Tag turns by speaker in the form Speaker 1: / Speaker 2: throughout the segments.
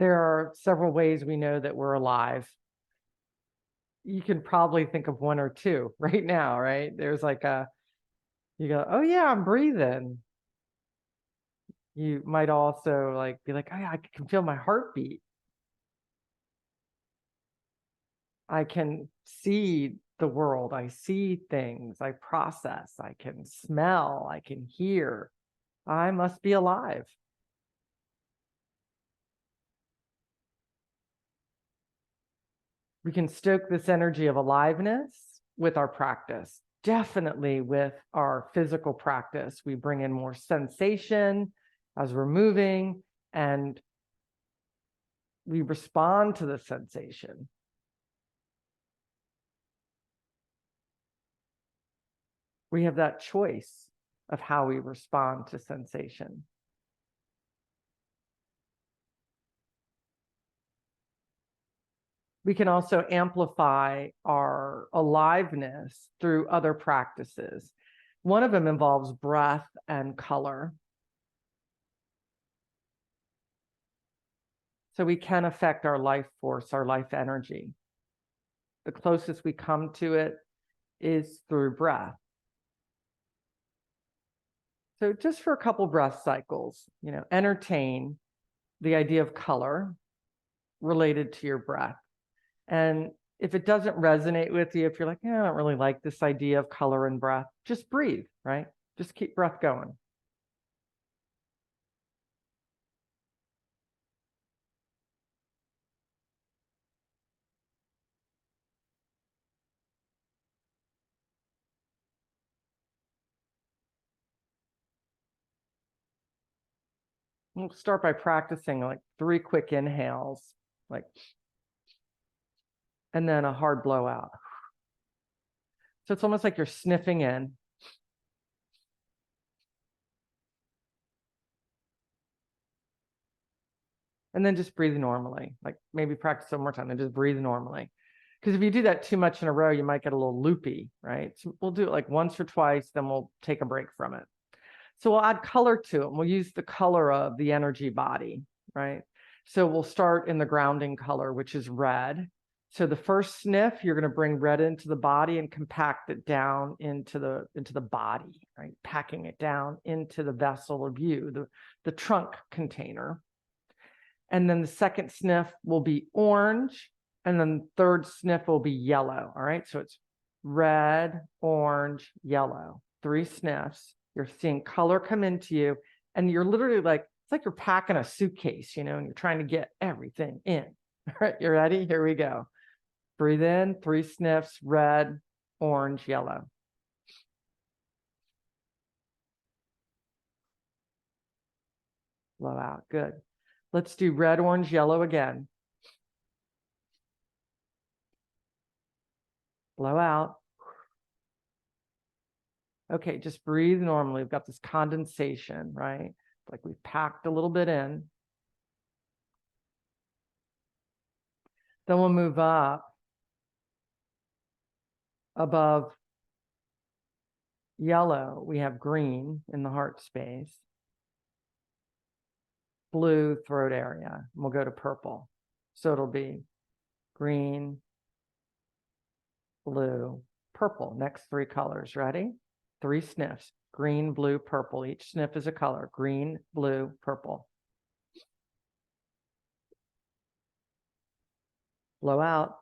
Speaker 1: There are several ways we know that we're alive. You can probably think of one or two right now, right? There's like you go, oh yeah, I'm breathing. You might also like be like, oh, yeah, I can feel my heartbeat. I can see the world. I see things. I process. I can smell. I can hear. I must be alive. We can stoke this energy of aliveness with our practice. Definitely with our physical practice, we bring in more sensation as we're moving, and we respond to the sensation. We have that choice of how we respond to sensation. We can also amplify our aliveness through other practices. One of them involves breath and color. So we can affect our life force, our life energy. The closest we come to it is through breath. So just for a couple breath cycles, entertain the idea of color related to your breath. And if it doesn't resonate with you, if you're like, yeah, I don't really like this idea of color and breath, just breathe, right? Just keep breath going. We'll start by practicing like 3 quick inhales, like, and then a hard blowout. So it's almost like you're sniffing in. And then just breathe normally. Like maybe practice one more time and just breathe normally. Because if you do that too much in a row, you might get a little loopy, right? So we'll do it like once or twice, then we'll take a break from it. So we'll add color to it. We'll use the color of the energy body, right? So we'll start in the grounding color, which is red. So the first sniff, you're going to bring red into the body and compact it down into the body, right? Packing it down into the vessel of you, the trunk container. And then the second sniff will be orange. And then the third sniff will be yellow. All right. So it's red, orange, yellow. 3 sniffs. You're seeing color come into you. And you're literally like, it's like you're packing a suitcase, and you're trying to get everything in. All right. You ready? Here we go. Breathe in, 3 sniffs, red, orange, yellow. Blow out. Good. Let's do red, orange, yellow again. Blow out. Okay, just breathe normally. We've got this condensation, right? Like we've packed a little bit in. Then we'll move up above yellow. We have green in the heart space, blue throat area. We'll go to purple. So it'll be green, blue, purple. Next 3 colors. Ready? 3 sniffs. Green, blue, purple. Each sniff is a color. Green, blue, purple. Blow out.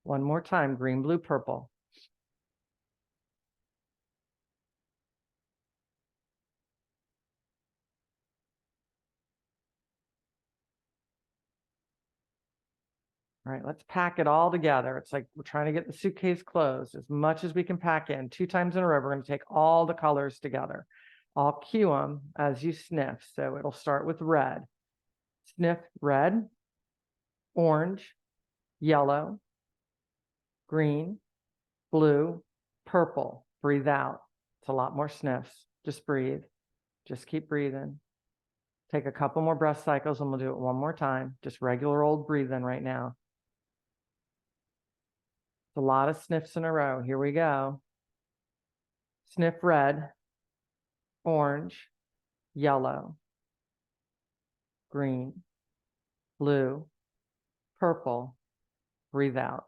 Speaker 1: One more time. Green, blue, purple. All right, let's pack it all together. It's like we're trying to get the suitcase closed as much as we can pack in. 2 times in a row, we're going to take all the colors together. I'll cue them as you sniff. So it'll start with red. Sniff red, orange, yellow, green, blue, purple. Breathe out. It's a lot more sniffs. Just breathe. Just keep breathing. Take a couple more breath cycles and we'll do it one more time. Just regular old breathing right now. A lot of sniffs in a row. Here we go. Sniff red, orange, yellow, green, blue, purple. Breathe out.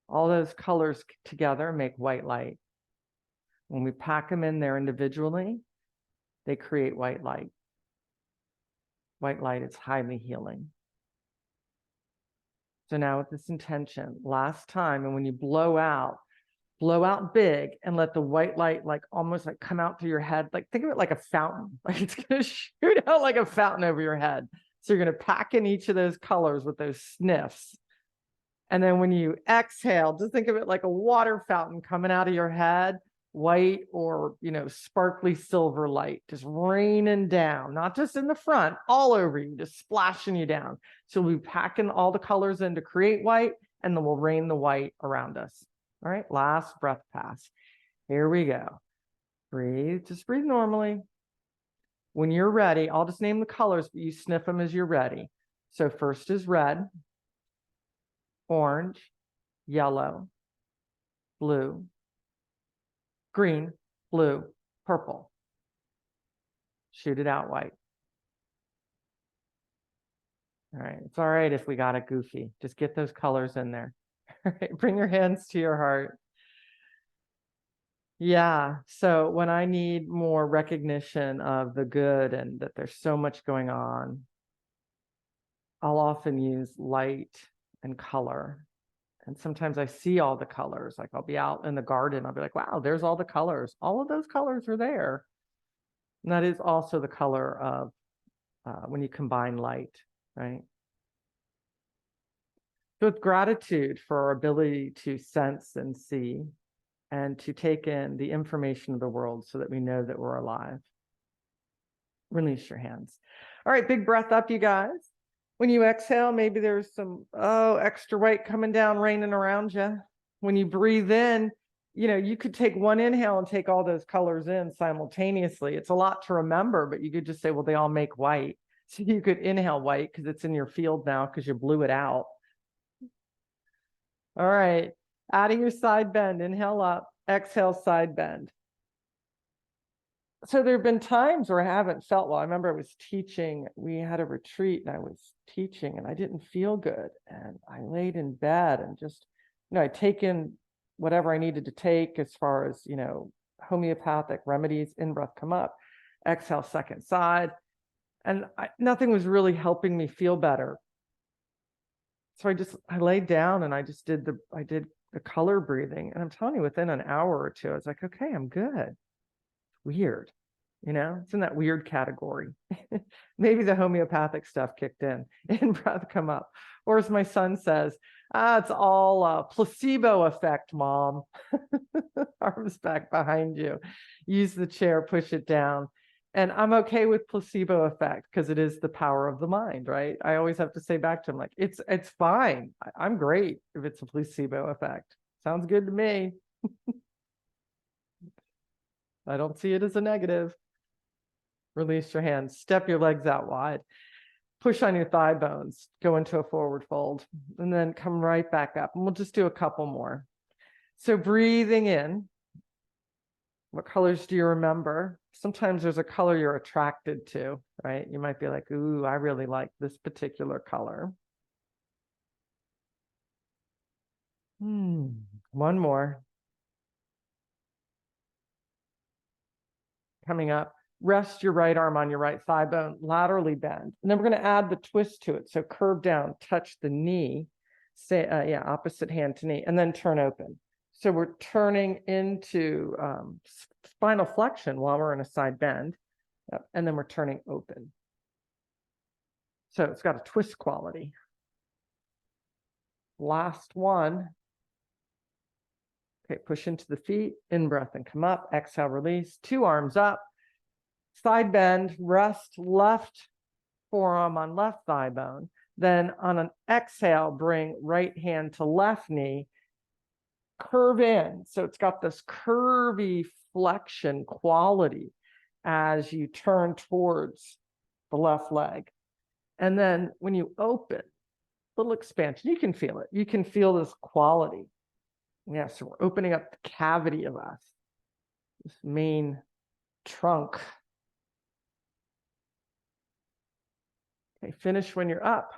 Speaker 1: All those colors together make white light. When we pack them in there individually, they create white light. White light is highly healing. So now with this intention, last time, and when you blow out big and let the white light like almost like come out through your head. Like think of it like a fountain. Like it's going to shoot out like a fountain over your head. So you're going to pack in each of those colors with those sniffs. And then when you exhale, just think of it like a water fountain coming out of your head, white or, sparkly silver light, just raining down, not just in the front, all over you, just splashing you down. So we'll be packing all the colors in to create white, and then we'll rain the white around us. All right, last breath pass. Here we go. Breathe, just breathe normally. When you're ready, I'll just name the colors, but you sniff them as you're ready. So first is red, orange, yellow, blue, green, blue, purple. Shoot it out white. All right, it's all right if we got it goofy. Just get those colors in there. All right, bring your hands to your heart. Yeah, so when I need more recognition of the good and that there's so much going on, I'll often use light and color. And sometimes I see all the colors. Like I'll be out in the garden, I'll be like, wow, there's all the colors. All of those colors are there. And that is also the color of when you combine light, right? So with gratitude for our ability to sense and see and to take in the information of the world so that we know that we're alive. Release your hands. All right, big breath up, you guys. When you exhale, maybe there's some, extra weight coming down, raining around you. When you breathe in, you could take one inhale and take all those colors in simultaneously. It's a lot to remember, but you could just say, well, they all make white. So you could inhale white because it's in your field now because you blew it out. All right, adding your side bend, inhale up, exhale, side bend. So there have been times where I haven't felt well. I remember I was teaching, we had a retreat and I was teaching and I didn't feel good. And I laid in bed and just, I'd taken whatever I needed to take as far as, homeopathic remedies, in-breath, come up, exhale, second side. And nothing was really helping me feel better. So I laid down and I did the color breathing. And I'm telling you, within an hour or two, I was like, okay, I'm good. Weird. It's in that weird category. Maybe the homeopathic stuff kicked in breath come up. Or as my son says, it's all placebo effect, Mom. Arms back behind you. Use the chair, push it down. And I'm okay with placebo effect because it is the power of the mind, right? I always have to say back to him, like, it's fine. I'm great if it's a placebo effect. Sounds good to me. I don't see it as a negative. Release your hands. Step your legs out wide. Push on your thigh bones. Go into a forward fold. And then come right back up. And we'll just do a couple more. So breathing in. What colors do you remember? Sometimes there's a color you're attracted to, right? You might be like, ooh, I really like this particular color. One more. Coming up. Rest your right arm on your right thigh bone, laterally bend. And then we're going to add the twist to it. So curve down, touch the knee, opposite hand to knee, and then turn open. So we're turning into spinal flexion while we're in a side bend, and then we're turning open. So it's got a twist quality. Last one. Okay, push into the feet, in breath and come up, exhale, release, 2 arms up. Side bend, rest left forearm on left thigh bone. Then on an exhale, bring right hand to left knee, curve in. So it's got this curvy flexion quality as you turn towards the left leg. And then when you open, little expansion, you can feel it. You can feel this quality. Yeah, so we're opening up the cavity of us, this main trunk. Okay, finish when you're up.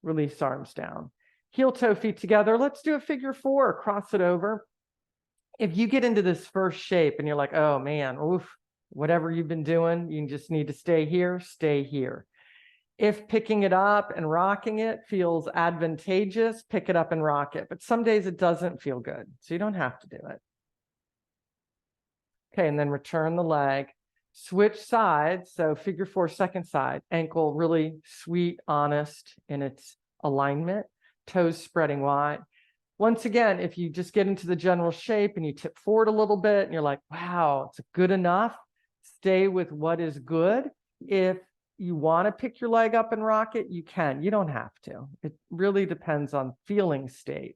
Speaker 1: Release arms down. Heel toe feet together. Let's do a figure 4, cross it over. If you get into this first shape and you're like, oh man, oof, whatever you've been doing, you just need to stay here, stay here. If picking it up and rocking it feels advantageous, pick it up and rock it. But some days it doesn't feel good, so you don't have to do it. Okay, and then return the leg. Switch sides, so figure 4, second side. Ankle really sweet, honest in its alignment. Toes spreading wide. Once again, if you just get into the general shape and you tip forward a little bit and you're like, wow, it's good enough, stay with what is good. If you want to pick your leg up and rock it, you can. You don't have to. It really depends on feeling state.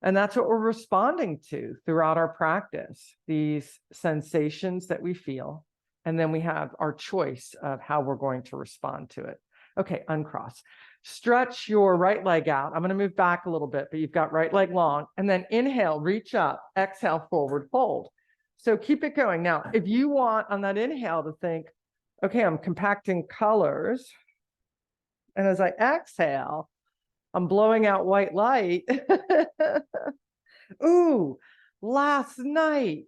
Speaker 1: And that's what we're responding to throughout our practice, these sensations that we feel. And then we have our choice of how we're going to respond to it. Okay, uncross. Stretch your right leg out. I'm going to move back a little bit, but you've got right leg long. And then inhale, reach up, exhale, forward fold. So keep it going. Now, if you want on that inhale to think, okay, I'm compacting colors. And as I exhale, I'm blowing out white light. Ooh, last night,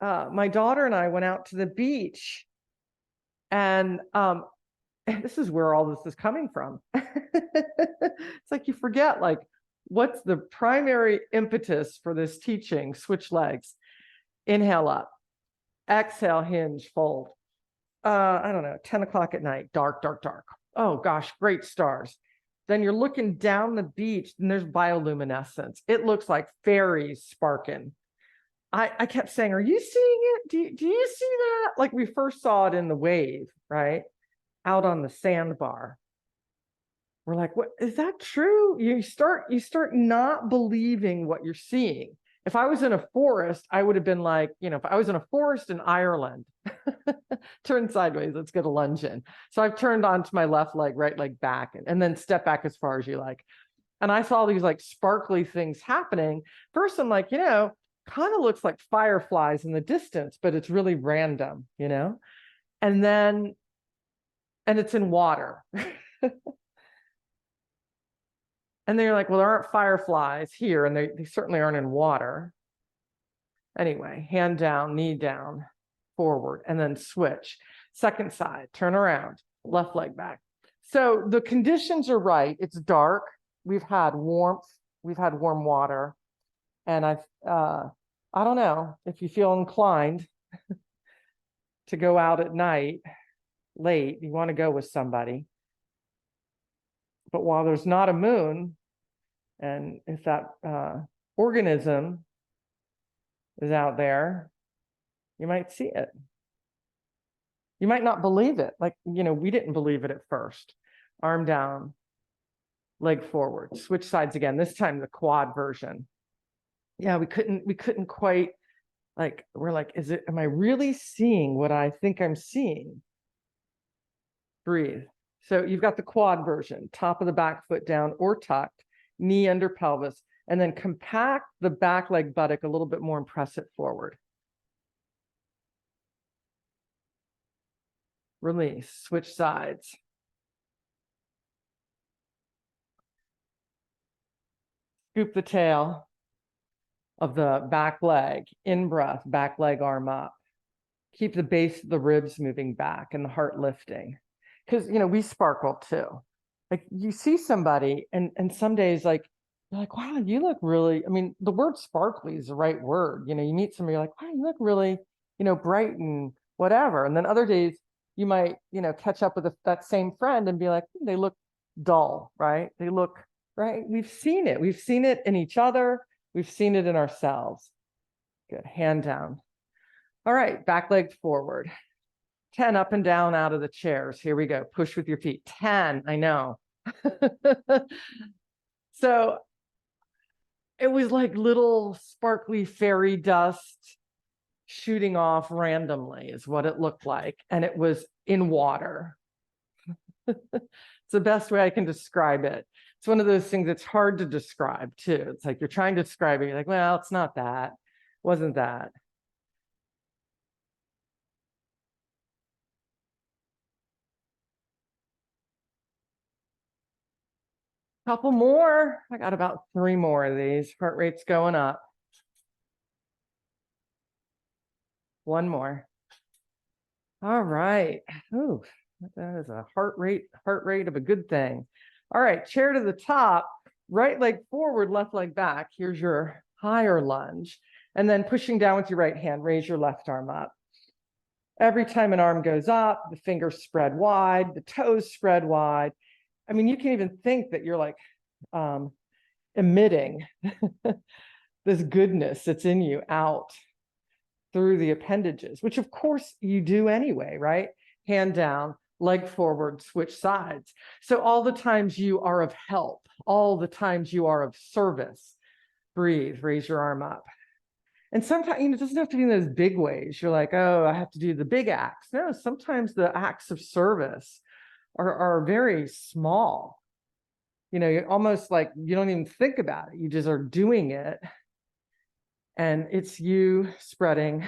Speaker 1: my daughter and I went out to the beach. And this is where all this is coming from. It's like you forget, like, what's the primary impetus for this teaching? Switch legs. Inhale up. Exhale, hinge, fold. I don't know, 10 o'clock at night, dark, dark, dark. Oh gosh, great stars. Then you're looking down the beach and there's bioluminescence. It looks like fairies sparking. I kept saying, are you seeing it? Do you see that? Like we first saw it in the wave, right? Out on the sandbar. We're like, what is that true? You start not believing what you're seeing. If I was in a forest, I would have been like, if I was in a forest in Ireland, turn sideways, let's get a lunge in. So I've turned onto my left leg, right leg back, and then step back as far as you like. And I saw these like sparkly things happening. First, I'm like, kind of looks like fireflies in the distance, but it's really random, And then, and it's in water. And they're like, well, there aren't fireflies here, and they certainly aren't in water. Anyway, hand down, knee down, forward, and then switch. Second side, turn around, left leg back. So the conditions are right. It's dark. We've had warmth. We've had warm water. And I don't know if you feel inclined to go out at night late, you want to go with somebody. But while there's not a moon, and if that organism is out there, you might see it. You might not believe it. Like, we didn't believe it at first. Arm down, leg forward, switch sides again. This time the quad version. Yeah, we couldn't quite, like, we're like, am I really seeing what I think I'm seeing? Breathe. So you've got the quad version, top of the back foot down or tucked, knee under pelvis, and then compact the back leg buttock a little bit more and press it forward. Release, switch sides. Scoop the tail of the back leg, in breath, back leg arm up. Keep the base of the ribs moving back and the heart lifting. Because, we sparkle too. Like you see somebody and some days like, you're like, wow, you look really, the word sparkly is the right word. You meet somebody, you're like, wow, you look really, bright and whatever. And then other days you might, catch up with that same friend and be like, they look dull, right? They look, right? We've seen it. We've seen it in each other. We've seen it in ourselves. Good, hand down. All right, back leg forward. 10 up and down out of the chairs. Here we go. Push with your feet. 10, I know. So it was like little sparkly fairy dust shooting off randomly is what it looked like. And it was in water. It's the best way I can describe it. It's one of those things that's hard to describe too. It's like you're trying to describe it. You're like, well, it's not that. Wasn't that. Couple more. I got about 3 more of these. Heart rate's going up. One more. All right. Ooh, that is a heart rate of a good thing. All right, chair to the top, right leg forward, left leg back. Here's your higher lunge. And then pushing down with your right hand, raise your left arm up. Every time an arm goes up, the fingers spread wide, the toes spread wide. I mean, you can even think that you're like emitting this goodness that's in you out through the appendages, which of course you do anyway, right? Hand down, leg forward, switch sides. So all the times you are of help, all the times you are of service, breathe, raise your arm up. And sometimes, it doesn't have to be in those big ways. You're like, oh, I have to do the big acts. No, sometimes the acts of service are very small. You're almost like you don't even think about it. You just are doing it. And it's you spreading,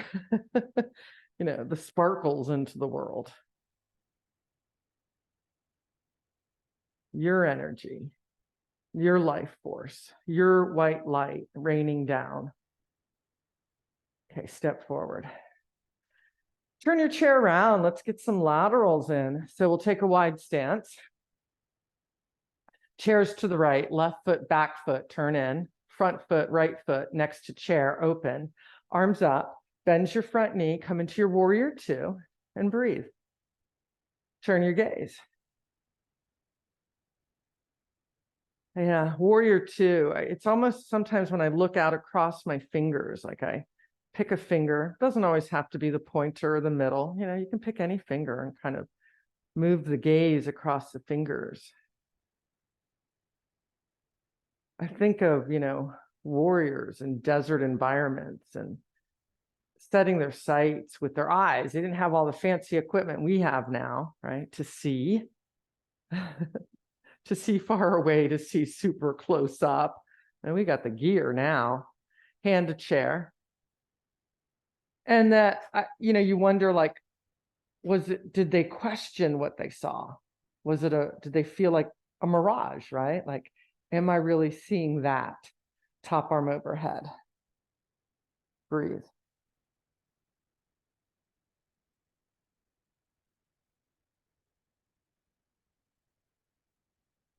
Speaker 1: the sparkles into the world. Your energy, your life force, your white light raining down. Okay, step forward. Turn your chair around. Let's get some laterals in. So we'll take a wide stance. Chairs to the right, left foot, back foot, turn in. Front foot, right foot, next to chair, open. Arms up, bend your front knee, come into your warrior 2, and breathe. Turn your gaze. Yeah, warrior 2. It's almost sometimes when I look out across my fingers, like I pick a finger. It doesn't always have to be the pointer or the middle. You can pick any finger and kind of move the gaze across the fingers. I think of, warriors in desert environments and setting their sights with their eyes. They didn't have all the fancy equipment we have now, right? To see, to see far away, to see super close up. And we got the gear now. Hand to chair. And that, you wonder, like, did they question what they saw? Did they feel like a mirage, right? Like, am I really seeing that? Top arm overhead. Breathe.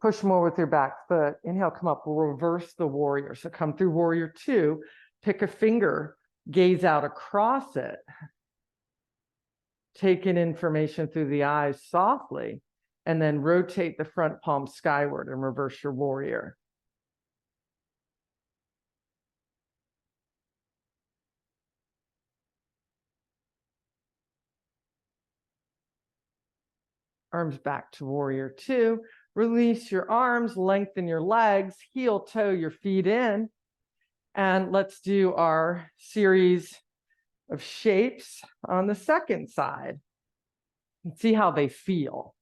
Speaker 1: Push more with your back foot. Inhale, come up. We'll reverse the warrior. So come through warrior 2, pick a finger, gaze out across it. Take in information through the eyes softly, and then rotate the front palm skyward and reverse your warrior. Arms back to warrior 2. Release your arms, lengthen your legs, heel toe your feet in. And let's do our series of shapes on the second side and see how they feel,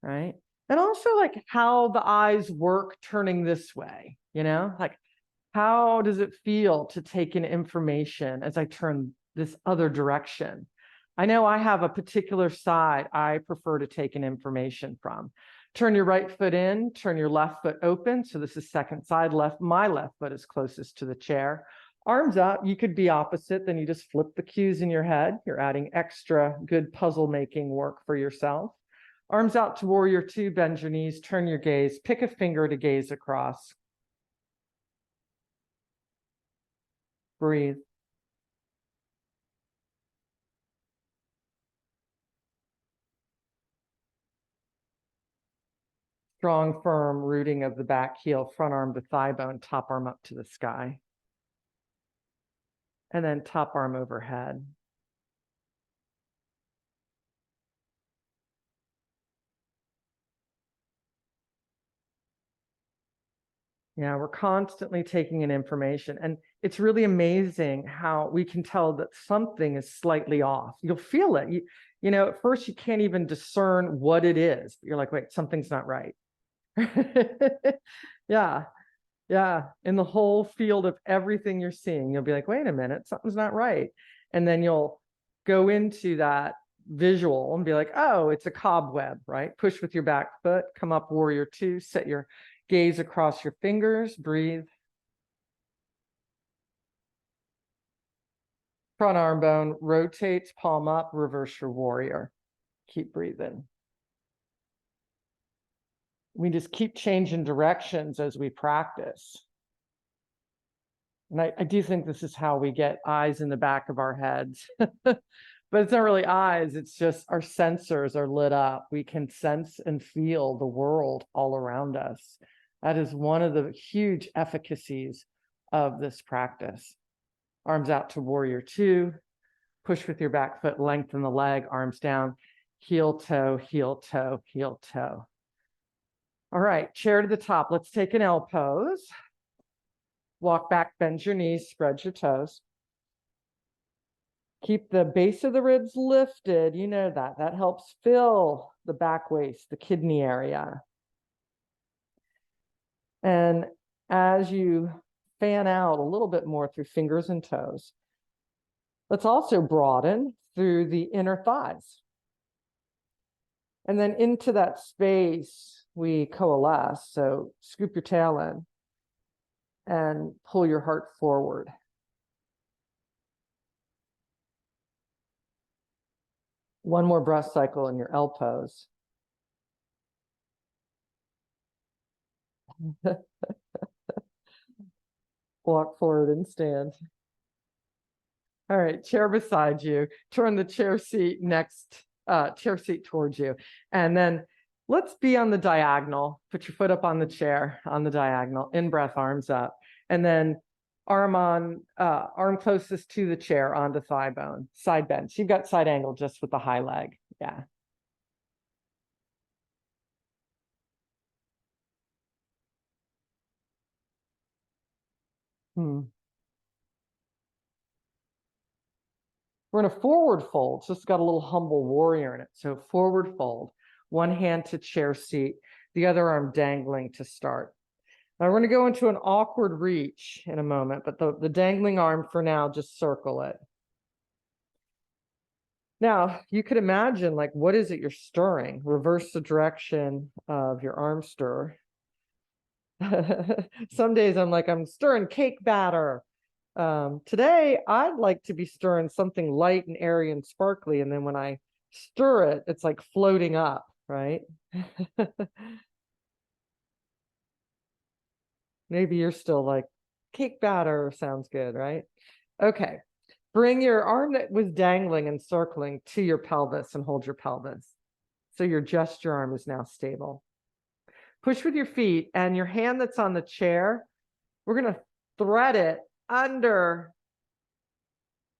Speaker 1: right? And also like how the eyes work turning this way, like how does it feel to take in information as I turn this other direction? I know I have a particular side I prefer to take in information from. Turn your right foot in, turn your left foot open. So this is second side left. My left foot is closest to the chair. Arms up, you could be opposite, then you just flip the cues in your head. You're adding extra good puzzle making work for yourself. Arms out to warrior 2, bend your knees, turn your gaze, pick a finger to gaze across. Breathe. Strong, firm rooting of the back heel, front arm to thigh bone, top arm up to the sky. And then top arm overhead. Yeah, we're constantly taking in information. And it's really amazing how we can tell that something is slightly off. You'll feel it. At first you can't even discern what it is. But you're like, wait, something's not right. Yeah. Yeah. In the whole field of everything you're seeing, you'll be like, wait a minute, something's not right. And then you'll go into that visual and be like, oh, it's a cobweb, right? Push with your back foot, come up warrior two, set your gaze across your fingers, breathe. Front arm bone rotates, palm up, reverse your warrior. Keep breathing. We just keep changing directions as we practice. And I do think this is how we get eyes in the back of our heads. But it's not really eyes, it's just our sensors are lit up. We can sense and feel the world all around us. That is one of the huge efficacies of this practice. Arms out to warrior two. Push with your back foot, lengthen the leg, arms down, heel, toe, heel, toe, heel, toe. All right, chair to the top. Let's take an L pose. Walk back, bend your knees, spread your toes. Keep the base of the ribs lifted. You know that. That helps fill the back waist, the kidney area. And as you fan out a little bit more through fingers and toes, let's also broaden through the inner thighs. And then into that space, we coalesce. So scoop your tail in and pull your heart forward. One more breath cycle in your L pose. Walk forward and stand. All right, chair beside you. Turn the chair seat towards you. And then let's be on the diagonal. Put your foot up on the chair on the diagonal. In breath, arms up. And then arm closest to the chair onto thigh bone. Side bend. So you've got side angle just with the high leg. Yeah. We're in a forward fold. So it's got a little humble warrior in it. So forward fold. One hand to chair seat, the other arm dangling to start. Now we're going to go into an awkward reach in a moment, but the dangling arm for now, just circle it. Now, you could imagine, like, what is it you're stirring? Reverse the direction of your arm stir. Some days I'm like, I'm stirring cake batter. Today, I'd like to be stirring something light and airy and sparkly. And then when I stir it, it's like floating up, right? Maybe you're still like, cake batter sounds good, right? Okay. Bring your arm that was dangling and circling to your pelvis and hold your pelvis. So your gesture arm is now stable. Push with your feet and your hand that's on the chair, we're going to thread it under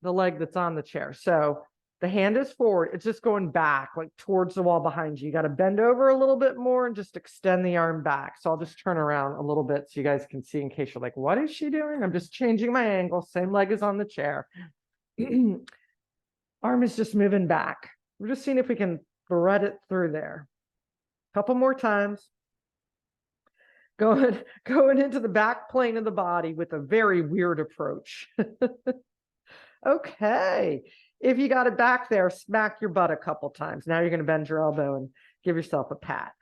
Speaker 1: the leg that's on the chair. So the hand is forward. It's just going back, like towards the wall behind you. You got to bend over a little bit more and just extend the arm back. So I'll just turn around a little bit so you guys can see in case you're like, what is she doing? I'm just changing my angle. Same leg is on the chair. Arm is just moving back. We're just seeing if we can thread it through there. Couple more times. Going into the back plane of the body with a very weird approach. Okay. If you got it back there, smack your butt a couple times. Now you're going to bend your elbow and give yourself a pat.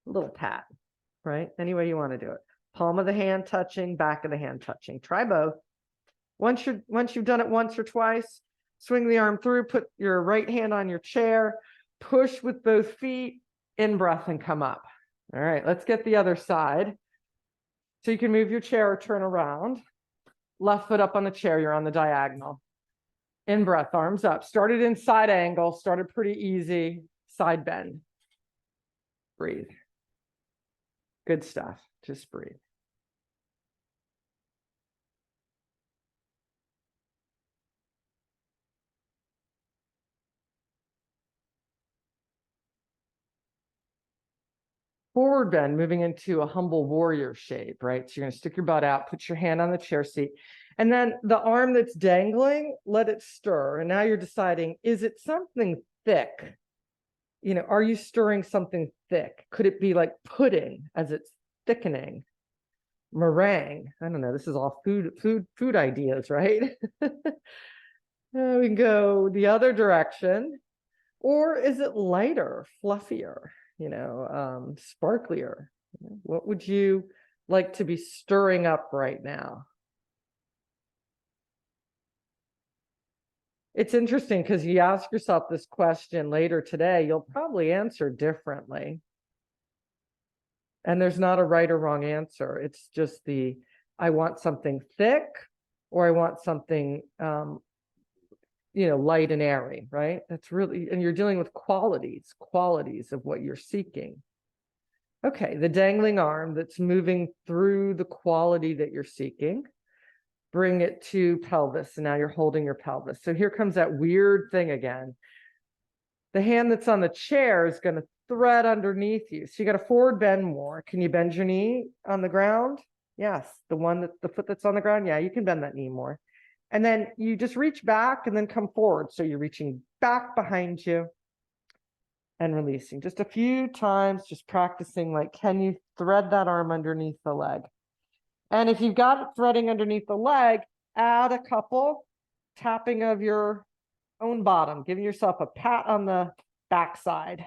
Speaker 1: A little pat, right? Any way you want to do it. Palm of the hand touching, back of the hand touching. Try both. Once you've done it once or twice, swing the arm through, put your right hand on your chair, push with both feet, in breath and come up. All right, let's get the other side. So you can move your chair or turn around. Left foot up on the chair, you're on the diagonal. In breath, arms up. Started in side angle, started pretty easy. Side bend. Breathe. Good stuff. Just breathe. Forward bend, moving into a humble warrior shape, right? So you're going to stick your butt out, put your hand on the chair seat, and then the arm that's dangling, let it stir. And now you're deciding, is it something thick you know, are you stirring something thick? Could it be like pudding as it's thickening? Meringue. I don't know. This is all food ideas, right? We can go the other direction. Or is it lighter, fluffier, you know, sparklier? What would you like to be stirring up right now? It's interesting because you ask yourself this question later today, you'll probably answer differently. And there's not a right or wrong answer. It's just I want something thick, or I want something, you know, light and airy, right? That's really, and you're dealing with qualities of what you're seeking. Okay, the dangling arm that's moving through the quality that you're seeking. Bring it to pelvis, and now you're holding your pelvis. So here comes that weird thing again. The hand that's on the chair is going to thread underneath you. So you got to forward bend more. Can you bend your knee on the ground? Yes. The foot that's on the ground. Yeah, you can bend that knee more. And then you just reach back and then come forward. So you're reaching back behind you and releasing. Just a few times, just practicing, like, can you thread that arm underneath the leg? And if you've got it threading underneath the leg, add a couple tapping of your own bottom, giving yourself a pat on the backside.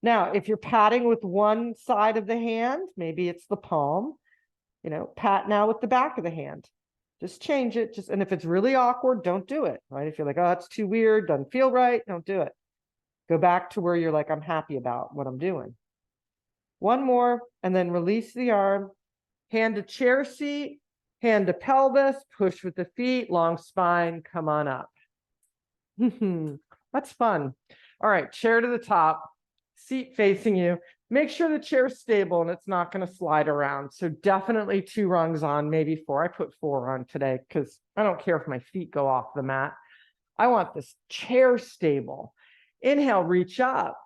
Speaker 1: Now, if you're patting with one side of the hand, maybe it's the palm, you know, pat now with the back of the hand. Just change it. And if it's really awkward, don't do it, right? If you're like, oh, it's too weird, doesn't feel right, don't do it. Go back to where you're like, I'm happy about what I'm doing. One more, and then release the arm. Hand to chair seat, hand to pelvis, push with the feet, long spine, come on up. That's fun. All right, chair to the top, seat facing you. Make sure the chair's stable and it's not going to slide around. So definitely 2 rungs on, maybe 4. I put 4 on today because I don't care if my feet go off the mat. I want this chair stable. Inhale, reach up.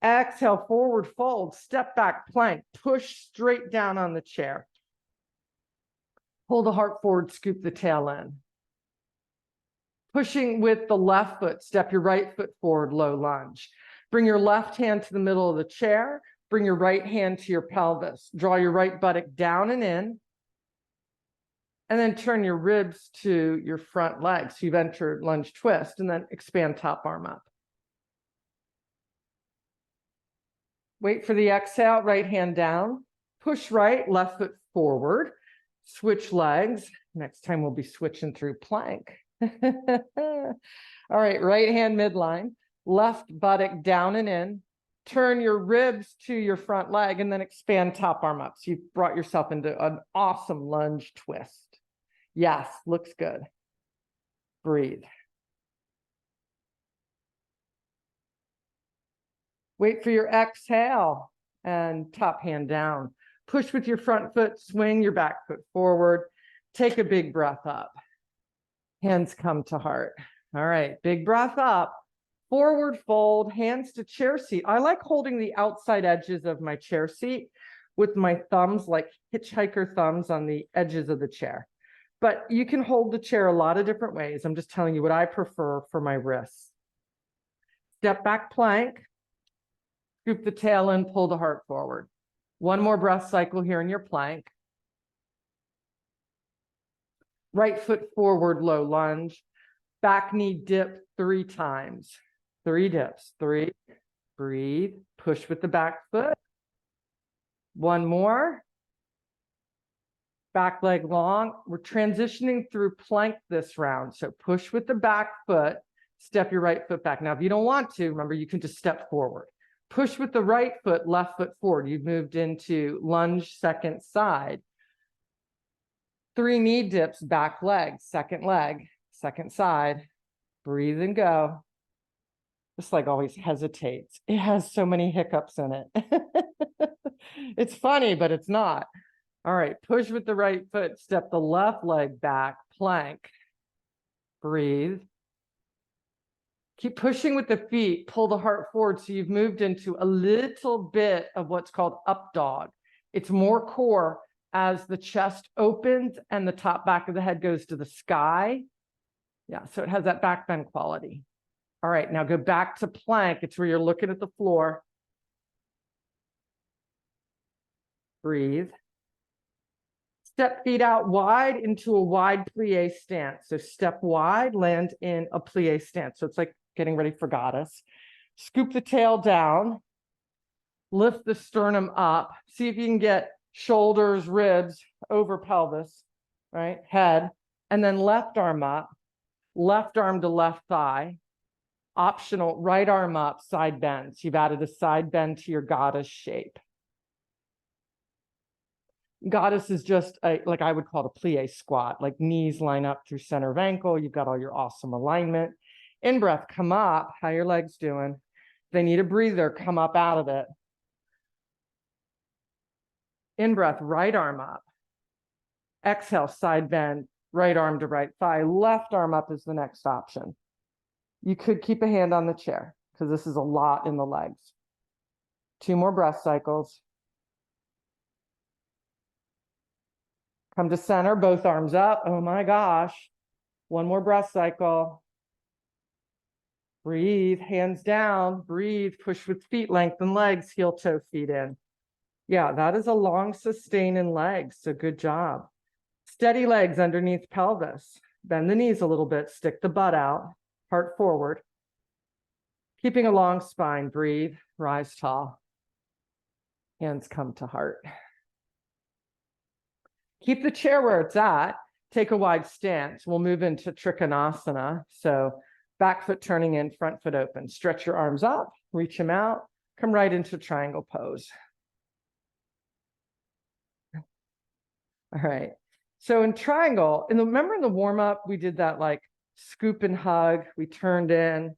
Speaker 1: Exhale, forward fold, step back, plank, push straight down on the chair. Pull the heart forward, scoop the tail in. Pushing with the left foot, step your right foot forward, low lunge. Bring your left hand to the middle of the chair. Bring your right hand to your pelvis. Draw your right buttock down and in. And then turn your ribs to your front leg. So you've entered lunge twist, and then expand top arm up. Wait for the exhale, right hand down. Push right, left foot forward. Switch legs. Next time we'll be switching through plank. All right, right hand midline, left buttock down and in. Turn your ribs to your front leg and then expand top arm up. So you've brought yourself into an awesome lunge twist. Yes, looks good. Breathe. Wait for your exhale and top hand down. Push with your front foot, swing your back foot forward. Take a big breath up. Hands come to heart. All right, big breath up. Forward fold, hands to chair seat. I like holding the outside edges of my chair seat with my thumbs, like hitchhiker thumbs, on the edges of the chair. But you can hold the chair a lot of different ways. I'm just telling you what I prefer for my wrists. Step back plank. Scoop the tail in, pull the heart forward. One more breath cycle here in your plank. Right foot forward, low lunge. Back knee dip 3 times. 3 dips. 3. Breathe. Push with the back foot. One more. Back leg long. We're transitioning through plank this round. So push with the back foot. Step your right foot back. Now, if you don't want to, remember, you can just step forward. Push with the right foot, left foot forward. You've moved into lunge, second side. 3 knee dips, back leg, second side. Breathe and go. Just like always hesitates. It has so many hiccups in it. It's funny, but it's not. All right, push with the right foot, step the left leg back, plank. Breathe. Keep pushing with the feet, pull the heart forward. So you've moved into a little bit of what's called up dog. It's more core as the chest opens and the top back of the head goes to the sky. Yeah, so it has that back bend quality. All right, now go back to plank. It's where you're looking at the floor. Breathe. Step feet out wide into a wide plie stance. So step wide, land in a plie stance. So it's like getting ready for goddess. Scoop the tail down. Lift the sternum up. See if you can get shoulders, ribs over pelvis, right? Head. And then left arm up. Left arm to left thigh. Optional, right arm up, side bends. You've added a side bend to your goddess shape. Goddess is just like I would call it a plie squat, like knees line up through center of ankle. You've got all your awesome alignment. In breath, come up. How your legs doing? If they need a breather, come up out of it. In breath, right arm up. Exhale, side bend, right arm to right thigh. Left arm up is the next option. You could keep a hand on the chair because this is a lot in the legs. 2 more breath cycles. Come to center, both arms up. Oh my gosh. 1 more breath cycle. Breathe, hands down. Breathe, push with feet, lengthen legs, heel toe feet in. Yeah, that is a long sustain in legs, so good job. Steady legs underneath pelvis. Bend the knees a little bit, stick the butt out, heart forward. Keeping a long spine, breathe, rise tall. Hands come to heart. Keep the chair where it's at. Take a wide stance. We'll move into Trikonasana. So back foot turning in, front foot open. Stretch your arms up, reach them out, come right into triangle pose. All right. So in triangle, remember in the warm-up, we did that like scoop and hug. We turned in,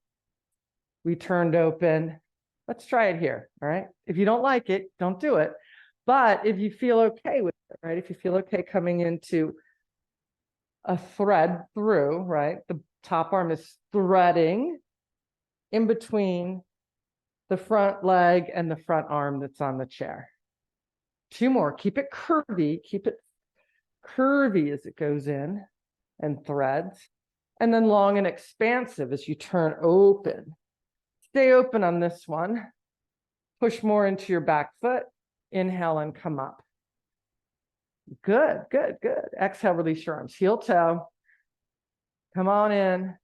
Speaker 1: we turned open. Let's try it here, all right? If you don't like it, don't do it. But if you feel okay with it, right? If you feel okay coming into a thread through, right? The top arm is threading in between the front leg and the front arm that's on the chair. 2 more. Keep it curvy. Keep it curvy as it goes in and threads. And then long and expansive as you turn open. Stay open on this one. Push more into your back foot. Inhale and come up. Good, good, good. Exhale, release your arms. Heel toe. Come on in.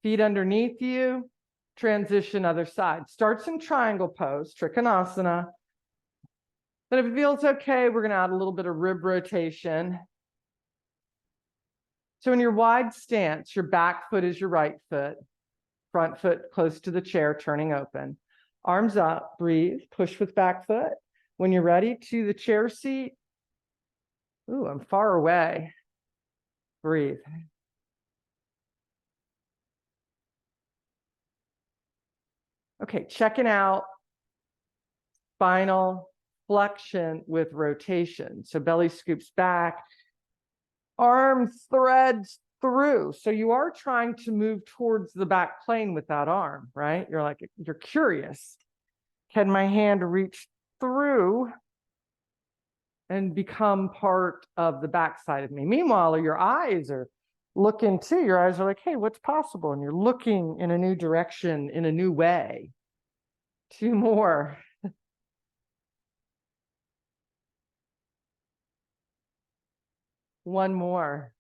Speaker 1: Feet underneath you. Transition other side. Starts in triangle pose, Trikonasana. Then if it feels okay, we're going to add a little bit of rib rotation. So in your wide stance, your back foot is your right foot. Front foot close to the chair, turning open. Arms up, breathe, push with back foot. When you're ready, to the chair seat. Ooh, I'm far away. Breathe. Okay, checking out spinal flexion with rotation. So belly scoops back, arms threads through. So you are trying to move towards the back plane with that arm, right? You're like, you're curious. Can my hand reach through and become part of the backside of me? Meanwhile, your eyes are looking too. Your eyes are like, hey, what's possible? And you're looking in a new direction, in a new way. 2 more. One more.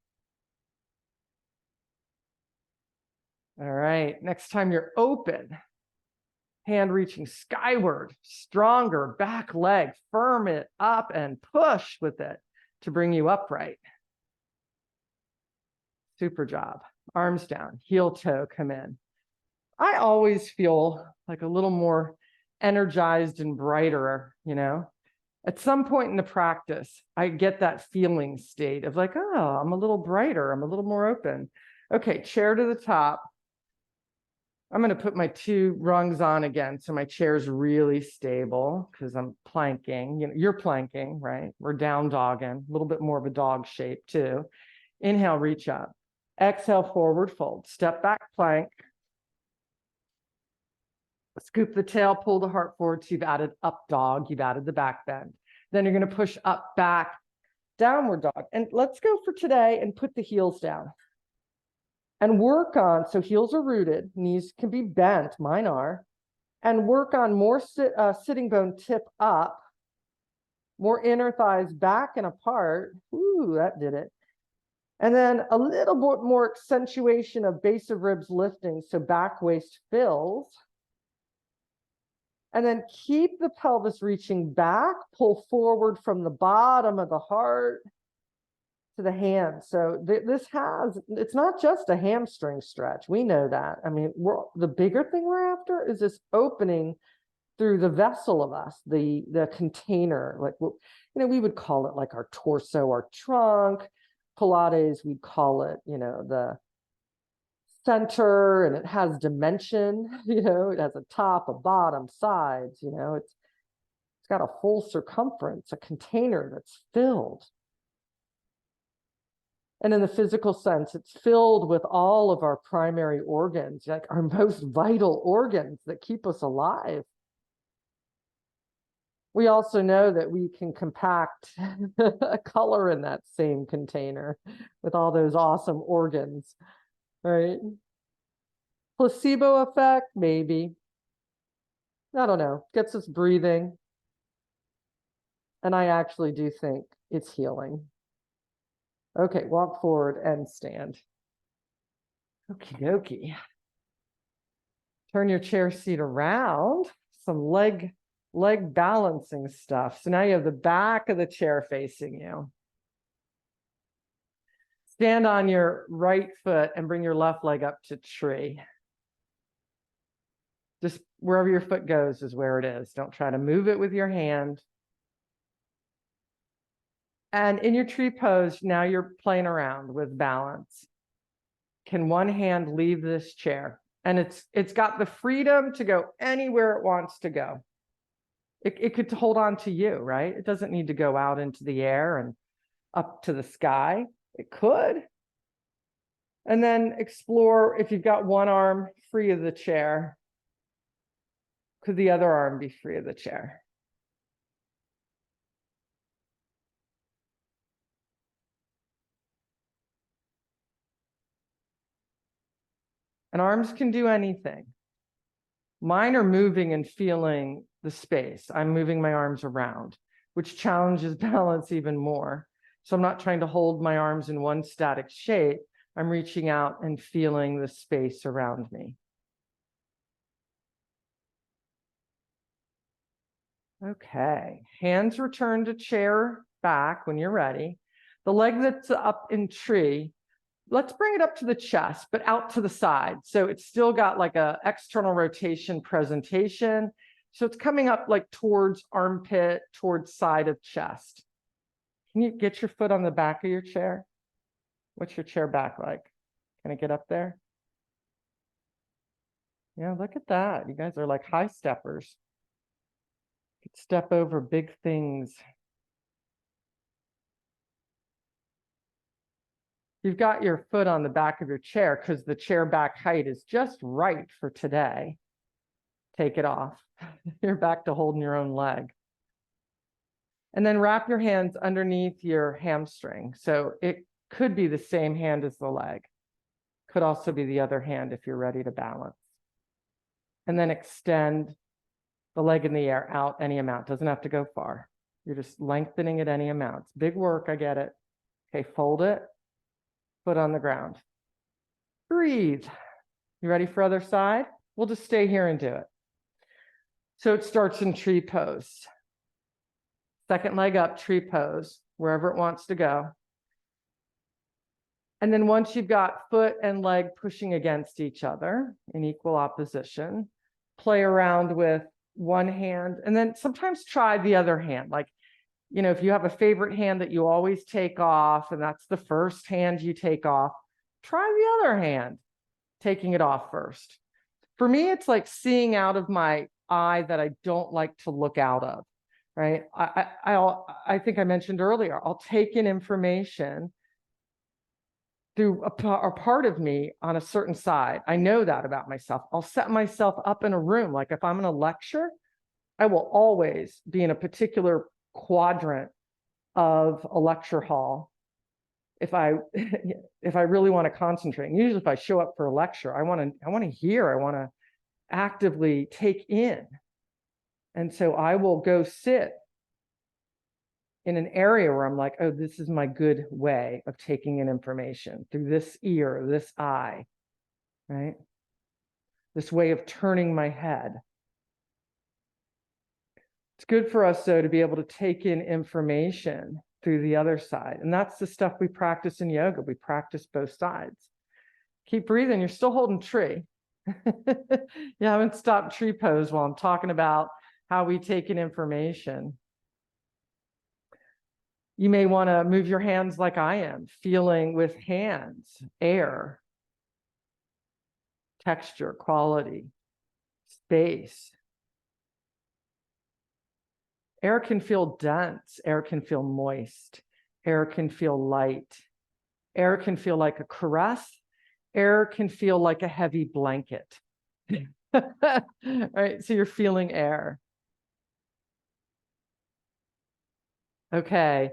Speaker 1: All right. Next time you're open, hand reaching skyward, stronger, back leg, firm it up and push with it to bring you upright. Super job. Arms down, heel toe come in. I always feel like a little more energized and brighter, you know? At some point in the practice, I get that feeling state of like, oh, I'm a little brighter. I'm a little more open. Okay, chair to the top. I'm going to put my 2 rungs on again. So my chair's really stable because I'm planking. You know, you're planking, right? We're down dogging, a little bit more of a dog shape too. Inhale, reach up. Exhale, forward fold. Step back, plank. Scoop the tail, pull the heart forward. So you've added up dog. You've added the back bend. Then you're going to push up, back, downward dog. And let's go for today and put the heels down. and work on, so heels are rooted, knees can be bent, mine are, and work on more sitting bone tip up, more inner thighs back and apart. Ooh, that did it. And then a little bit more accentuation of base of ribs lifting, so back waist fills. And then keep the pelvis reaching back, pull forward from the bottom of the heart to the hands. So it's not just a hamstring stretch. We know that. I mean, the bigger thing we're after is this opening through the vessel of us, the container, like, we would call it like our torso, our trunk. Pilates, we'd call it, the center, and it has dimension, it has a top, a bottom, sides, it's got a full circumference, a container that's filled. And in the physical sense, it's filled with all of our primary organs, like our most vital organs that keep us alive. We also know that we can compact a color in that same container with all those awesome organs, right? Placebo effect, maybe. I don't know. Gets us breathing. And I actually do think it's healing. Okay, walk forward and stand. Okie dokie. Turn your chair seat around. Some leg balancing stuff. So now you have the back of the chair facing you. Stand on your right foot and bring your left leg up to tree. Just wherever your foot goes is where it is. Don't try to move it with your hand. And in your tree pose, now you're playing around with balance. Can one hand leave this chair? And it's got the freedom to go anywhere it wants to go. It could hold on to you, right? It doesn't need to go out into the air and up to the sky. It could. And then explore, if you've got one arm free of the chair, could the other arm be free of the chair? And arms can do anything. Mine are moving and feeling the space. I'm moving my arms around, which challenges balance even more. So I'm not trying to hold my arms in one static shape. I'm reaching out and feeling the space around me. Okay, hands return to chair back when you're ready. The leg that's up in tree, let's bring it up to the chest, but out to the side. So it's still got like a external rotation presentation. So it's coming up like towards armpit, towards side of chest. Can you get your foot on the back of your chair? What's your chair back like? Can I get up there? Yeah, look at that. You guys are like high steppers. You could step over big things. You've got your foot on the back of your chair because the chair back height is just right for today. Take it off. You're back to holding your own leg. And then wrap your hands underneath your hamstring. So it could be the same hand as the leg. Could also be the other hand if you're ready to balance. And then extend the leg in the air out any amount. Doesn't have to go far. You're just lengthening it any amount. It's big work, I get it. Okay, fold it. Foot on the ground. Breathe. You ready for other side? We'll just stay here and do it. So it starts in tree pose. Second leg up, tree pose, wherever it wants to go. And then once you've got foot and leg pushing against each other in equal opposition, play around with one hand, and then sometimes try the other hand. Like, if you have a favorite hand that you always take off, and that's the first hand you take off, try the other hand, taking it off first. For me, it's like seeing out of my eye that I don't like to look out of, right? I think I mentioned earlier, I'll take in information through a part of me on a certain side. I know that about myself. I'll set myself up in a room. Like if I'm in a lecture, I will always be in a particular quadrant of a lecture hall. if I if I really want to concentrate, and usually if I show up for a lecture, I want to hear, I want to actively take in. And so I will go sit in an area where I'm like, oh, this is my good way of taking in information through this ear, this eye, right? This way of turning my head. It's good for us, though, to be able to take in information through the other side. And that's the stuff we practice in yoga. We practice both sides. Keep breathing. You're still holding tree. You haven't stopped tree pose while I'm talking about how we take in information. You may want to move your hands like I am, feeling with hands, air, texture, quality, space. Air can feel dense, air can feel moist, air can feel light, air can feel like a caress, air can feel like a heavy blanket. Right, so you're feeling air. Okay,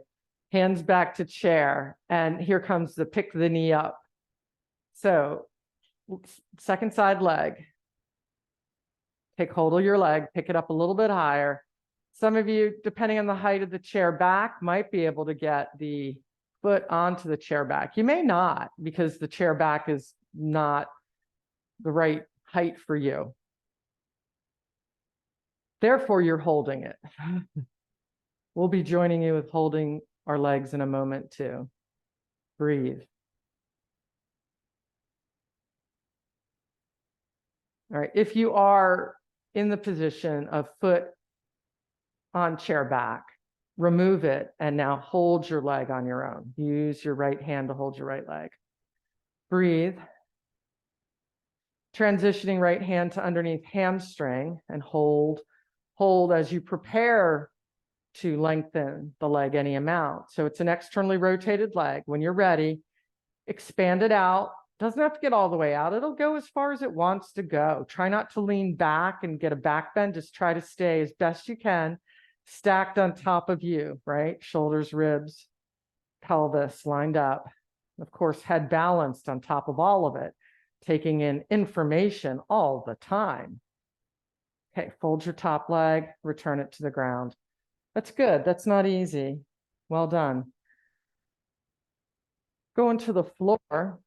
Speaker 1: hands back to chair, and here comes the pick the knee up. So, second side leg. Take hold of your leg, pick it up a little bit higher. Some of you, depending on the height of the chair back, might be able to get the foot onto the chair back. You may not, because the chair back is not the right height for you. Therefore, you're holding it. We'll be joining you with holding our legs in a moment too. Breathe. All right, if you are in the position of foot on chair back, remove it and now hold your leg on your own. Use your right hand to hold your right leg. Breathe. Transitioning right hand to underneath hamstring and hold. Hold as you prepare to lengthen the leg any amount. So it's an externally rotated leg. When you're ready, expand it out. Doesn't have to get all the way out. It'll go as far as it wants to go. Try not to lean back and get a back bend. Just try to stay as best you can stacked on top of you, right? Shoulders, ribs, pelvis lined up. Of course, head balanced on top of all of it, taking in information all the time. Okay, fold your top leg, return it to the ground. That's good. That's not easy. Well done. Going to the floor.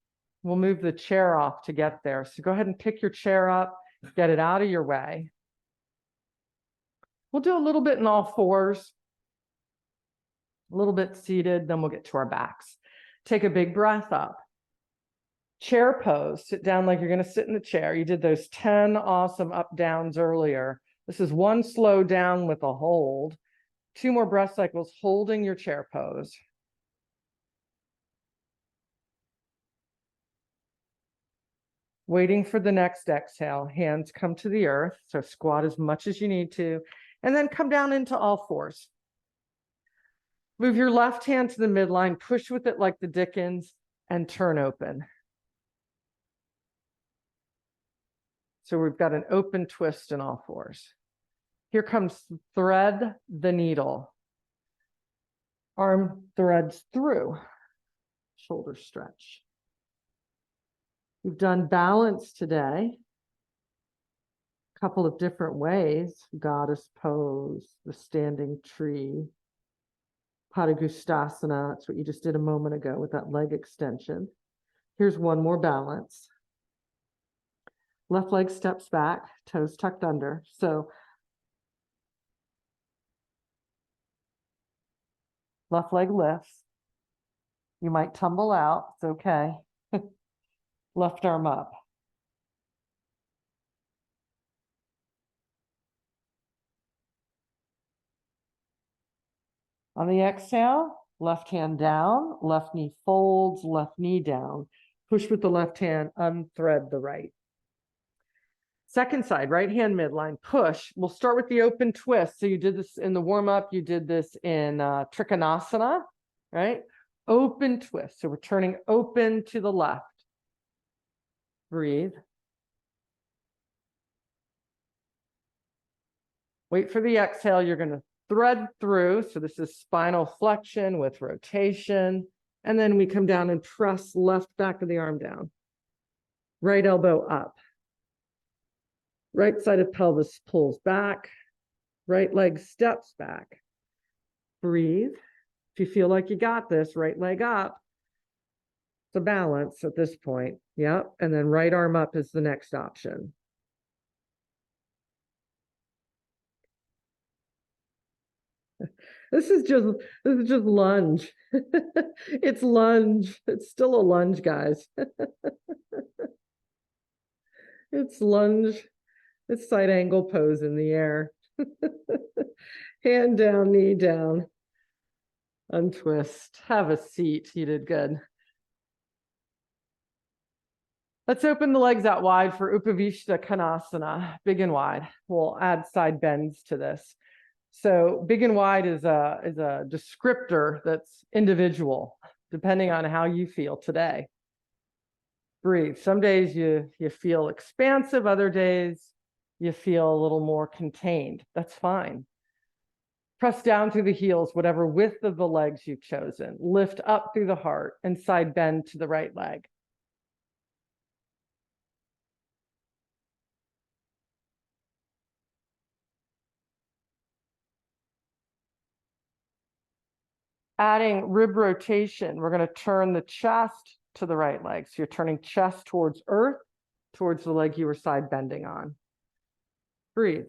Speaker 1: We'll move the chair off to get there. So go ahead and pick your chair up, get it out of your way. We'll do a little bit in all fours, a little bit seated, then we'll get to our backs. Take a big breath up. Chair pose, sit down like you're going to sit in the chair. You did those 10 awesome up downs earlier. This is one slow down with a hold. 2 more breath cycles holding your chair pose. Waiting for the next exhale, hands come to the earth. So squat as much as you need to, and then come down into all fours. Move your left hand to the midline, push with it like the Dickens, and turn open. So we've got an open twist in all fours. Here comes thread the needle. Arm threads through, shoulder stretch. We've done balance today. A couple of different ways. Goddess pose, the standing tree. Padagustasana, that's what you just did a moment ago with that leg extension. Here's one more balance. Left leg steps back, toes tucked under. So left leg lifts. You might tumble out, it's okay. Left arm up. On the exhale, left hand down, left knee folds, left knee down. Push with the left hand, unthread the right. Second side, right hand midline, push. We'll start with the open twist. So you did this in the warm-up, you did this in Trikonasana, right? Open twist. So we're turning open to the left. Breathe. Wait for the exhale. You're going to thread through. So this is spinal flexion with rotation. And then we come down and press left back of the arm down. Right elbow up. Right side of pelvis pulls back. Right leg steps back. Breathe. If you feel like you got this, right leg up. It's a balance at this point. Yep. And then right arm up is the next option. This is just lunge. It's lunge. It's still a lunge, guys. It's lunge. It's side angle pose in the air. Hand down, knee down. Untwist. Have a seat. You did good. Let's open the legs out wide for Upavishta Konasana, big and wide. We'll add side bends to this. So big and wide is a descriptor that's individual, depending on how you feel today. Breathe. Some days you feel expansive, other days you feel a little more contained. That's fine. Press down through the heels, whatever width of the legs you've chosen. Lift up through the heart and side bend to the right leg. Adding rib rotation, we're going to turn the chest to the right leg. So you're turning chest towards earth, towards the leg you were side bending on. Breathe.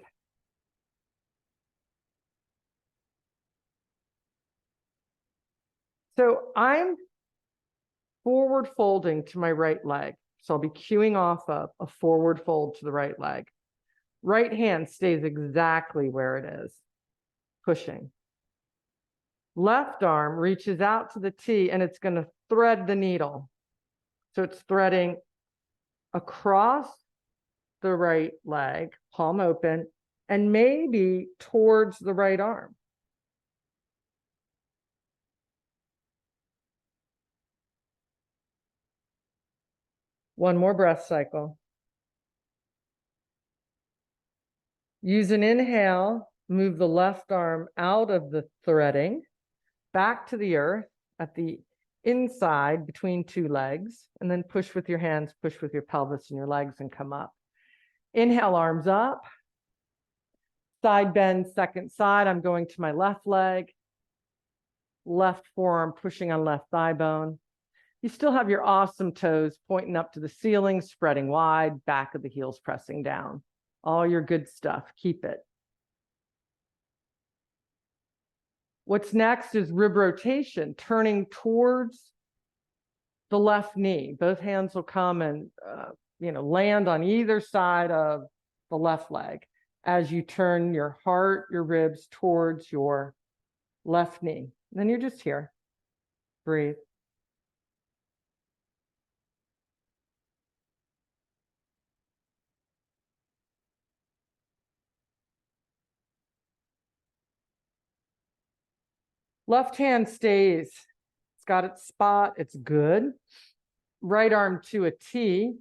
Speaker 1: So I'm forward folding to my right leg. So I'll be cueing off a forward fold to the right leg. Right hand stays exactly where it is, pushing. Left arm reaches out to the T and it's going to thread the needle. So it's threading across the right leg, palm open, and maybe towards the right arm. One more breath cycle. Use an inhale, move the left arm out of the threading, back to the earth at the inside between two legs, and then push with your hands, push with your pelvis and your legs and come up. Inhale, arms up. Side bend, second side. I'm going to my left leg. Left forearm pushing on left thigh bone. You still have your awesome toes pointing up to the ceiling, spreading wide, back of the heels pressing down. All your good stuff. Keep it. What's next is rib rotation, turning towards the left knee. Both hands will come and land on either side of the left leg as you turn your heart, your ribs towards your left knee. Then you're just here. Breathe. Left hand stays. It's got its spot. It's good. Right arm to a T.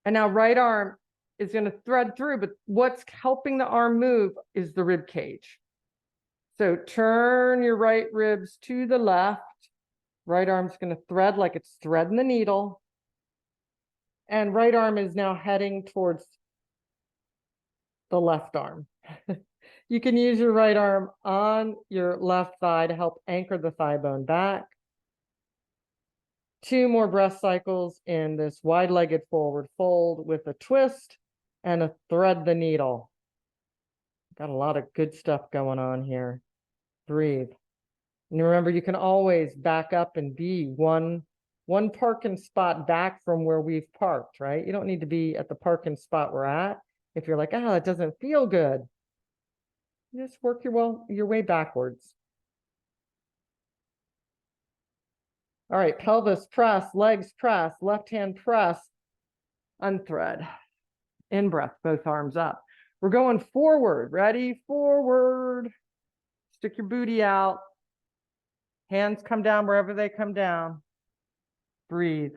Speaker 1: And now right arm is going to thread through, but what's helping the arm move is the rib cage. So turn your right ribs to the left. Right arm's going to thread like it's threading the needle. And right arm is now heading towards the left arm. You can use your right arm on your left thigh to help anchor the thigh bone back. 2 more breath cycles in this wide-legged forward fold with a twist and a thread the needle. Got a lot of good stuff going on here. Breathe. And remember, you can always back up and be one parking spot back from where we've parked, right? You don't need to be at the parking spot we're at. If you're like, oh, it doesn't feel good, just work your way backwards. All right, pelvis press, legs press, left hand press, unthread. In breath, both arms up. We're going forward. Ready? Forward. Stick your booty out. Hands come down wherever they come down. Breathe.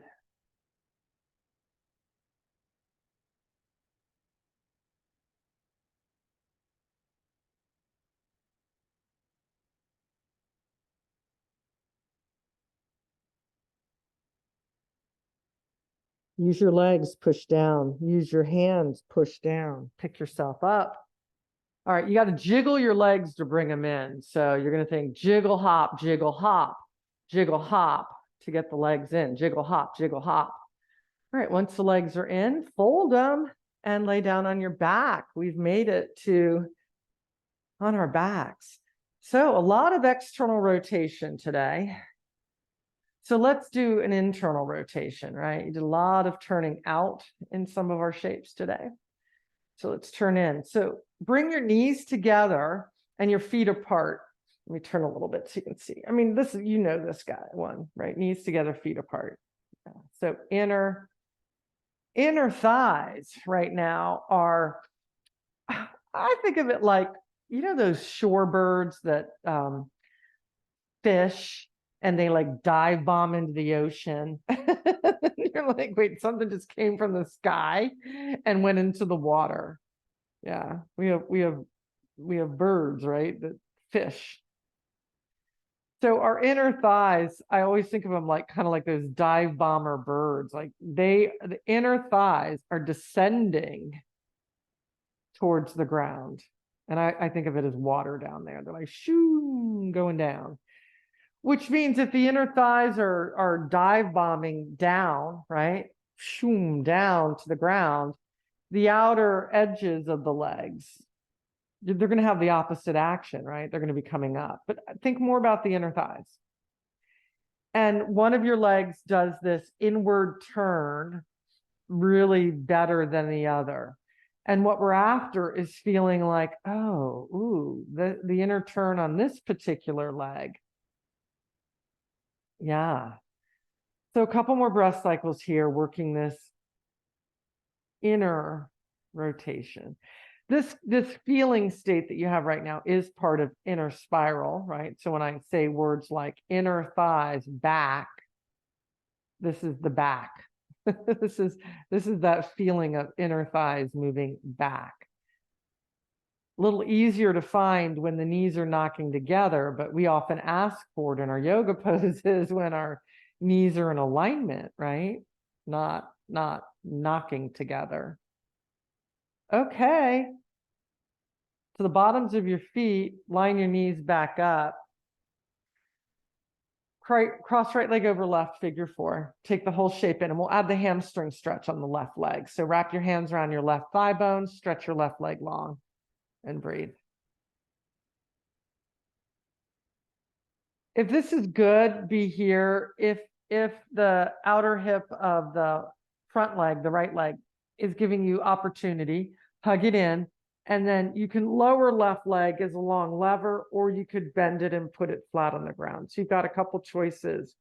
Speaker 1: Use your legs, push down. Use your hands, push down. Pick yourself up. All right, you got to jiggle your legs to bring them in. So you're going to think jiggle, hop, jiggle, hop, jiggle, hop to get the legs in. Jiggle, hop, jiggle, hop. All right, once the legs are in, fold them and lay down on your back. We've made it to on our backs. So a lot of external rotation today. So let's do an internal rotation, right? You did a lot of turning out in some of our shapes today. So let's turn in. So bring your knees together and your feet apart. Let me turn a little bit so you can see. I mean, this is, you know, this guy one, right? Knees together, feet apart. Yeah. So inner thighs right now are, I think of it like, you know, those shorebirds that fish and they like dive bomb into the ocean. You're like, wait, something just came from the sky and went into the water. Yeah, we have birds, right? That fish. So our inner thighs, I always think of them like kind of like those dive bomber birds. Like the inner thighs are descending towards the ground. And I think of it as water down there. They're like shoo, going down. Which means if the inner thighs are dive bombing down, right? Shoom, down to the ground, the outer edges of the legs, they're going to have the opposite action, right? They're going to be coming up. But think more about the inner thighs. And one of your legs does this inward turn really better than the other. And what we're after is feeling like, oh, ooh, the inner turn on this particular leg. Yeah. So a couple more breath cycles here, working this inner rotation. This feeling state that you have right now is part of inner spiral, right? So when I say words like inner thighs, back, this is the back. This is that feeling of inner thighs moving back. A little easier to find when the knees are knocking together, but we often ask for it in our yoga poses when our knees are in alignment, right? Not knocking together. Okay. To the bottoms of your feet, line your knees back up. Cross right leg over left, figure four. Take the whole shape in, and we'll add the hamstring stretch on the left leg. So wrap your hands around your left thigh bone, stretch your left leg long, and breathe. If this is good, be here. If the outer hip of the front leg, the right leg, is giving you opportunity, hug it in, and then you can lower left leg as a long lever, or you could bend it and put it flat on the ground. So you've got a couple choices.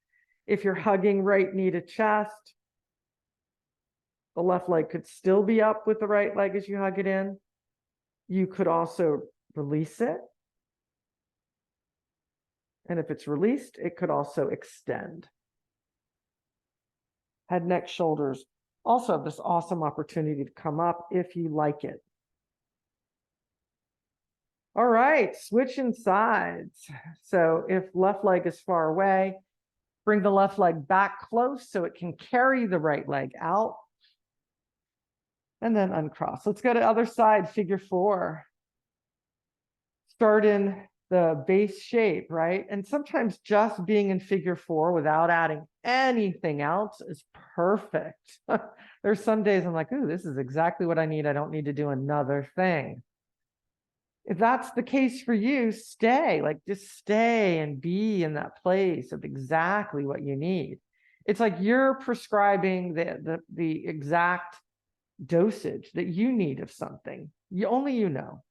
Speaker 1: If you're hugging right knee to chest, the left leg could still be up with the right leg as you hug it in. You could also release it. And if it's released, it could also extend. Head, neck, shoulders also have this awesome opportunity to come up if you like it. All right, switching sides. So if left leg is far away, bring the left leg back close so it can carry the right leg out. And then uncross. Let's go to other side, figure four. Start in the base shape, right? And sometimes just being in figure four without adding anything else is perfect. There's some days I'm like, ooh, this is exactly what I need. I don't need to do another thing. If that's the case for you, stay, like just stay and be in that place of exactly what you need. It's like you're prescribing the exact dosage that you need of something. Only you know.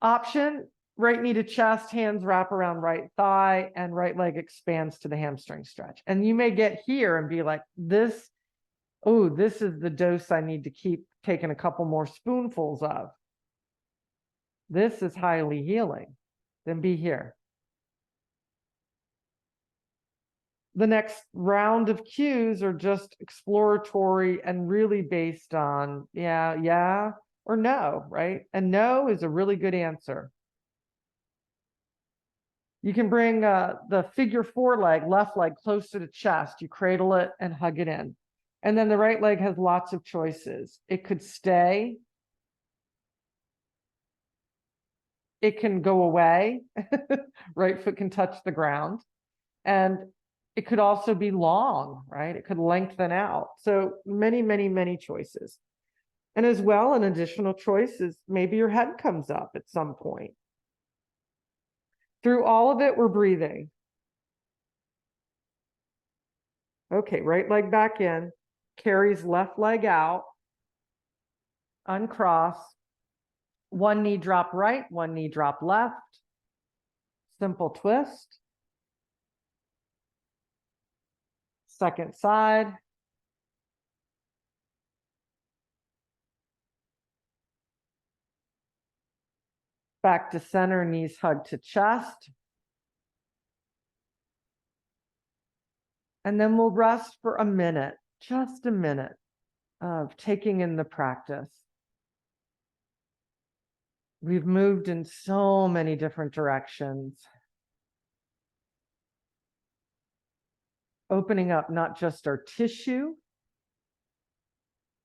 Speaker 1: Option, right knee to chest, hands wrap around right thigh, and right leg expands to the hamstring stretch. And you may get here and be like, this is the dose I need to keep taking a couple more spoonfuls of. This is highly healing. Then be here. The next round of cues are just exploratory and really based on yeah, or no, right? And no is a really good answer. You can bring the figure four leg, left leg, close to the chest. You cradle it and hug it in. And then the right leg has lots of choices. It could stay. It can go away. Right foot can touch the ground. And it could also be long, right? It could lengthen out. So many, many, many choices. And as well, an additional choice is maybe your head comes up at some point. Through all of it, we're breathing. Okay, right leg back in, carries left leg out, uncross, one knee drop right, one knee drop left, simple twist. Second side. Back to center, knees hug to chest. And then we'll rest for a minute, just a minute of taking in the practice. We've moved in so many different directions. Opening up not just our tissue,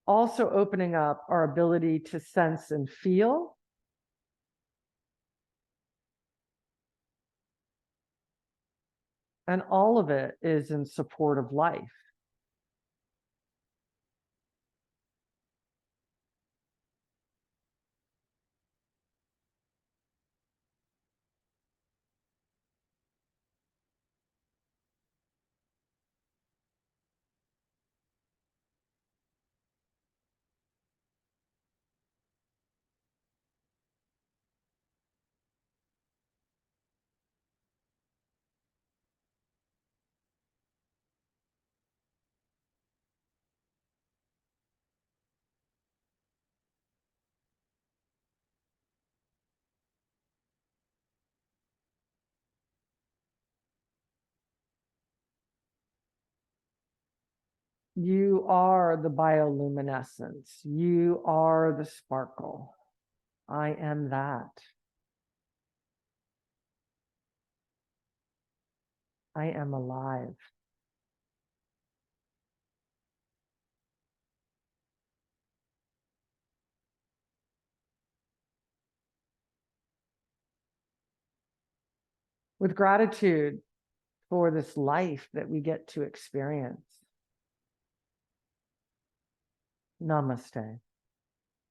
Speaker 1: also opening up our ability to sense and feel. And all of it is in support of life. You are the bioluminescence. You are the sparkle. I am that. I am alive. With gratitude for this life that we get to experience. Namaste.